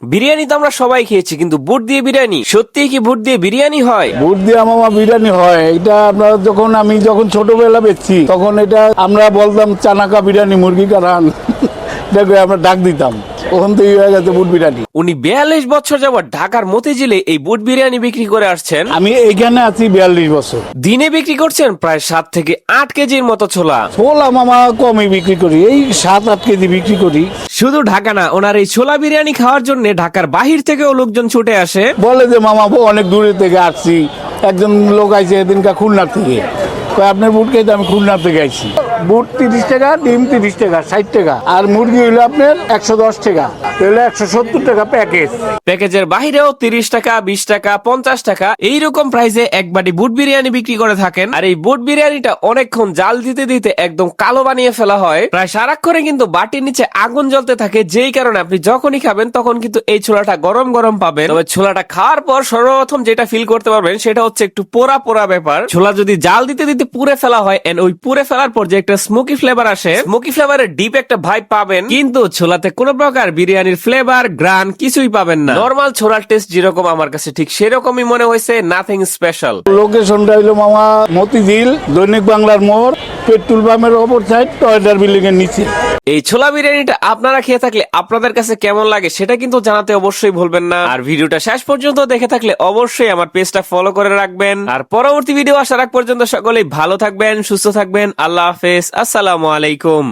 বিরিয়ানি তো আমরা সবাই খেয়েছি, কিন্তু বুট দিয়ে বিরিয়ানি, সত্যি কি বুট দিয়ে বিরিয়ানি হয়? বুট দিয়ে মামা বিরিয়ানি হয়। এটা আমরা আমি যখন ছোটবেলা বেচছি তখন এটা আমরা বলতাম চানাকা বিরিয়ানি, মুরগি কারান দেখো আমরা ডাক দিতাম, ওখান থেকে হয়ে গেছে বুট বিরিয়ানি। উনি 42 বছর যাবত ঢাকার মতিঝিলে এই বুট বিরিয়ানি বিক্রি করে আসছেন। আমি এইখানে আছি 42 বছর। দিনে বিক্রি করছেন প্রায় 7 থেকে 8 কেজির মতো ছোলা। ছোলা মামা কমই বিক্রি করি, এই 7-8 কেজি বিক্রি করি। শুধু ঢাকা না, ওনার এই ছোলা বিরিয়ানি খাওয়ার জন্য ঢাকার বাহির থেকেও লোকজন ছুটে আসে। বলে যে মামা অনেক দূরে থেকে আসছি। একজন লোক আইছে এদিনকার খুলনার থেকে, আপনার বুট খেতে আমি খুলনার থেকে আইছি। বুট 30 টাকা, ডিম 30 টাকা, 60 টাকা, আর মুরগি হইলো আপনার 110 টাকা, তাহলে 170 টাকা প্যাকেজ। প্যাকেজের বাহিরেও 30 টাকা, 20 টাকা, 50 টাকা এইরকম প্রাইসে এক বাটি বুট বিরিয়ানি বিক্রি করে থাকেন। আর এই বুট বিরিয়ানিটা অনেকক্ষণ জাল দিতে দিতে একদম কালো বানিয়ে ফেলা হয়। প্রায় সারাক্ষণে কিন্তু বাটির নিচে আগুন জ্বলতে থাকে, যেই কারণে আপনি যখনই খাবেন তখন কিন্তু এই ছোলাটা গরম গরম পাবেন। তবে ছোলাটা খাওয়ার পর সর্বপ্রথম যেটা ফিল করতে পারবেন সেটা হচ্ছে একটু পোড়া পোড়া ব্যাপার। ছোলা যদি জাল দিতে দিতে পুড়ে ফেলা হয়, এন্ড ওই পুড়ে ফেলার পর যে একটা স্মোকি ফ্লেভার আসে, স্মোকি ফ্লেভারের ডিপ একটা ভাইব পাবেন, কিন্তু ছোলাতে কোনো প্রকার বিরিয়ানির ফ্লেভার গ্রান কিছুই পাবেন না। নরমাল ছোলার টেস্ট যেরকম আমার কাছে ঠিক সেরকমই মনে হয়েছে, নাথিং স্পেশাল। লোকেশনটা হইলো মামা মতিঝিল, দৈনিক বাংলার মোড়, পেট্রোল পাম্পের অপর সাইড, টয়টার বিল্ডিং এর নিচে। এই ছোলা বিরিয়ানিটা আপনারা খেয়ে থাকলে আপনাদের কাছে কেমন লাগে সেটা কিন্তু জানাতে অবশ্যই ভুলবেন না। আর ভিডিওটা শেষ পর্যন্ত দেখে থাকলে অবশ্যই আমার পেজটা ফলো করে রাখবেন। আর পরবর্তী ভিডিও আসার আগ পর্যন্ত সকলেই ভালো থাকবেন, সুস্থ থাকবেন। আল্লাহ হাফেজ, আসসালামু আলাইকুম।